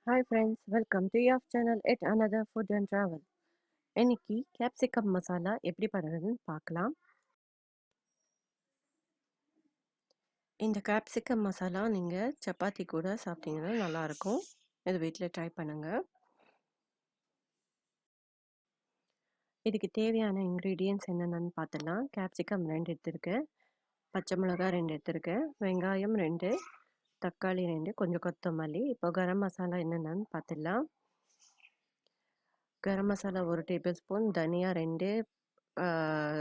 Hi friends, welcome to YAFT channel at another food and travel. இன்னைக்கு capsicum masala எப்படி பண்ணுறதுன்னு பார்க்கலாம். இந்த கேப்சிகம் மசாலா நீங்கள் சப்பாத்தி கூட சாப்பிட்டீங்கன்னா நல்லாயிருக்கும். இது வீட்டில் ட்ரை பண்ணுங்கள். இதுக்கு தேவையான இன்க்ரீடியன்ட்ஸ் என்னென்னு பார்த்துடலாம். கேப்சிகம் 2 எடுத்திருக்கேன், பச்சை மிளகாய் 2 எடுத்திருக்கேன், வெங்காயம் 2, தக்காளி 2, கொஞ்சம் கொத்தமல்லி. இப்போ கரம் மசாலா என்னென்னு பார்த்துடலாம். கரம் மசாலா 1 டேபிள் ஸ்பூன், தனியா 2,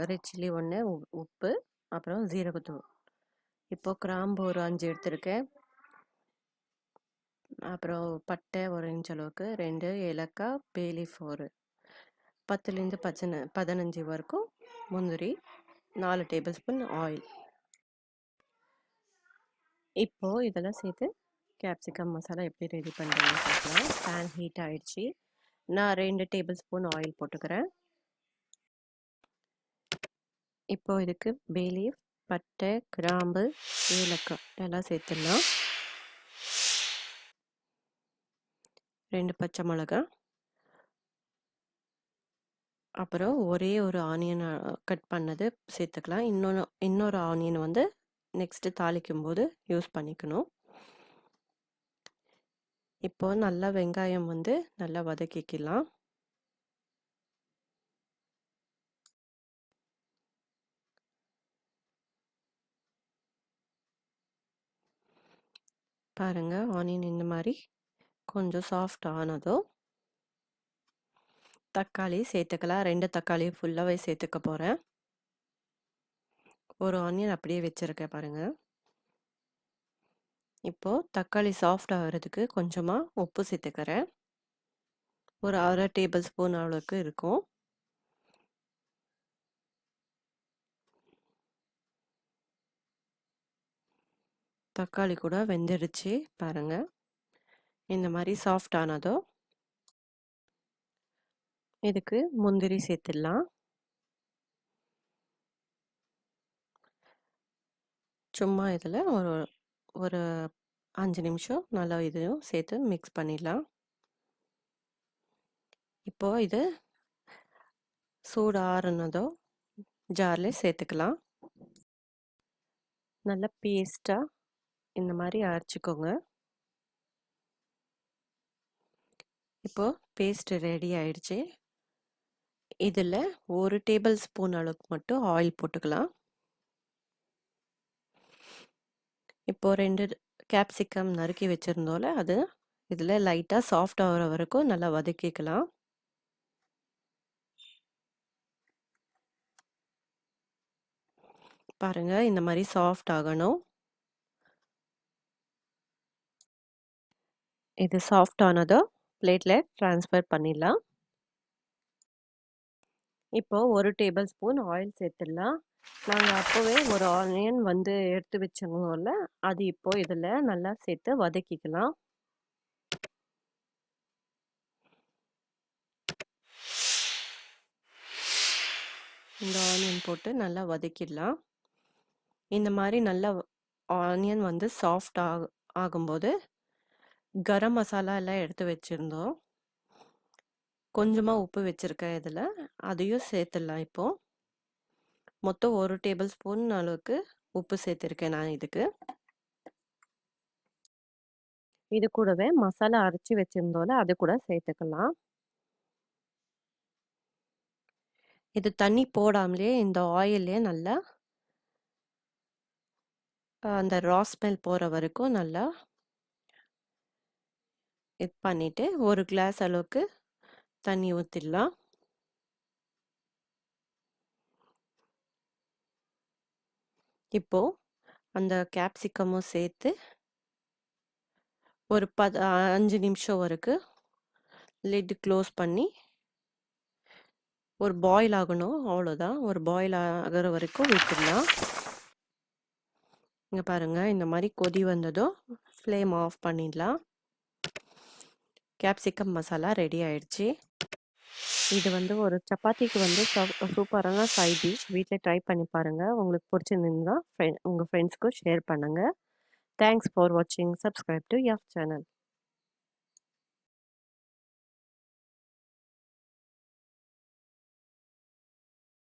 ரெட் சில்லி 1, உப்பு, அப்புறம் ஜீரகத்தூள். இப்போ கிராம்பு ஒரு 5 எடுத்திருக்கேன், அப்புறம் பட்டை ஒரு இன்ச் அளவுக்கு 2 ஏலக்காய், பே லீஃப் ஒரு 10லேருந்து 15 வரைக்கும் முந்திரி, 4 டேபிள் ஸ்பூன் ஆயில். இப்போது இதெல்லாம் சேர்த்து கேப்சிகம் மசாலா எப்படி ரெடி பண்ணுறதுன்னு பார்க்கலாம். பேன் ஹீட் ஆகிடுச்சி. நான் 2 டேபிள் ஸ்பூன் ஆயில் போட்டுக்கிறேன். இப்போ இதுக்கு பே லீஃப், பட்டை, கிராம்பு, ஏலக்காய் எல்லாம் சேர்த்துடலாம். 2 பச்சை மிளகாய், அப்புறம் ஒரே ஒரு ஆனியன் கட் பண்ணது சேர்த்துக்கலாம். இன்னொரு ஆனியன் வந்து நெக்ஸ்ட்டு தாளிக்கும் போது யூஸ் பண்ணிக்கணும். இப்போ நல்லா வெங்காயம் வந்து நல்லா வதக்கிக்கலாம். பாருங்க, ஆனியன் இந்த மாதிரி கொஞ்சம் சாஃப்ட் ஆனதும் தக்காளி சேர்த்துக்கலாம். 2 தக்காளி ஃபுல்லாகவே சேர்த்துக்க போகிறேன். ஒரு ஆனியன் அப்படியே வச்சுருக்கேன் பாருங்கள். இப்போது தக்காளி சாஃப்ட் ஆகிறதுக்கு கொஞ்சமாக உப்பு சேர்த்துக்கிறேன். ஒரு 1/2 டேபிள் ஸ்பூன் அளவுக்கு இருக்கும். தக்காளி கூட வெந்துடுச்சு பாருங்கள். இந்த மாதிரி சாஃப்ட் ஆனதும் இதுக்கு முந்திரி சேர்த்துடலாம். சும்மா இதில் ஒரு 5 நிமிஷம் நல்லா இதையும் சேர்த்து மிக்ஸ் பண்ணிடலாம். இப்போது இது சூடு ஆறுனதும் ஜாரில் சேர்த்துக்கலாம். நல்லா பேஸ்ட்டாக இந்த மாதிரி அரைச்சிக்கோங்க. இப்போது பேஸ்ட் ரெடி ஆயிடுச்சு. இதில் 1 டேபிள் ஸ்பூன் அளவுக்கு மட்டும் ஆயில் போட்டுக்கலாம். இப்போது 2 கேப்சிகம் நறுக்கி வச்சுருந்தோம்ல, அது இதில் லைட்டாக சாஃப்ட் ஆகிற வரைக்கும் நல்லா வதக்கிக்கலாம். பாருங்கள், இந்த மாதிரி சாஃப்ட் ஆகணும். இது சாஃப்ட் ஆனதும் பிளேட்டில் ட்ரான்ஸ்ஃபர் பண்ணிடலாம். இப்போது 1 டேபிள் ஸ்பூன் ஆயில் சேர்த்துடலாம். நாங்கள் அப்போவே ஒரு ஆனியன் வந்து எடுத்து வச்சிருந்தோம்ல, அது இப்போது இதில் நல்லா சேர்த்து வதக்கிக்கலாம். இந்த ஆனியன் போட்டு நல்லா வதக்கிடலாம். இந்த மாதிரி நல்லா ஆனியன் வந்து சாஃப்ட் ஆகும்போது கரம் மசாலா எல்லாம் எடுத்து வச்சுருந்தோம். கொஞ்சமாக உப்பு வச்சுருக்கேன் இதில், அதையும் சேர்த்துடலாம். இப்போது மொத்தம் 1 டேபிள் ஸ்பூன் அளவுக்கு உப்பு சேர்த்துருக்கேன் நான் இதுக்கு. இது கூடவே மசாலா அரைச்சி வச்சுருந்தோம்ல, அது கூட சேர்த்துக்கலாம். இது தண்ணி போடாமலே இந்த ஆயிலே நல்லா அந்த ரா ஸ்மெல் போகிற வரைக்கும் நல்லா இது பண்ணிவிட்டு 1 கிளாஸ் அளவுக்கு தண்ணி ஊற்றிடலாம். இப்போது அந்த கேப்சிகமும் சேர்த்து ஒரு 5 நிமிஷம் வரைக்கும் லிட் க்ளோஸ் பண்ணி ஒரு பாயில் ஆகணும். அவ்வளோதான், ஒரு பாயில் ஆகிற வரைக்கும் விட்டுடலாம். இங்கே பாருங்கள், இந்த மாதிரி கொதி வந்ததும் ஃப்ளேம் ஆஃப் பண்ணிடலாம். கேப்சிகம் மசாலா ரெடி ஆயிடுச்சு. இது வந்து ஒரு சப்பாத்திக்கு வந்து சூப்பரான சைட் டிஷ். வீட்டில் ட்ரை பண்ணி பாருங்கள். உங்களுக்கு பிடிச்சிருந்தா உங்கள் ஃப்ரெண்ட்ஸ்க்கும் ஷேர் பண்ணுங்கள். தேங்க்ஸ் ஃபார் வாட்சிங். Subscribe to YAFT channel.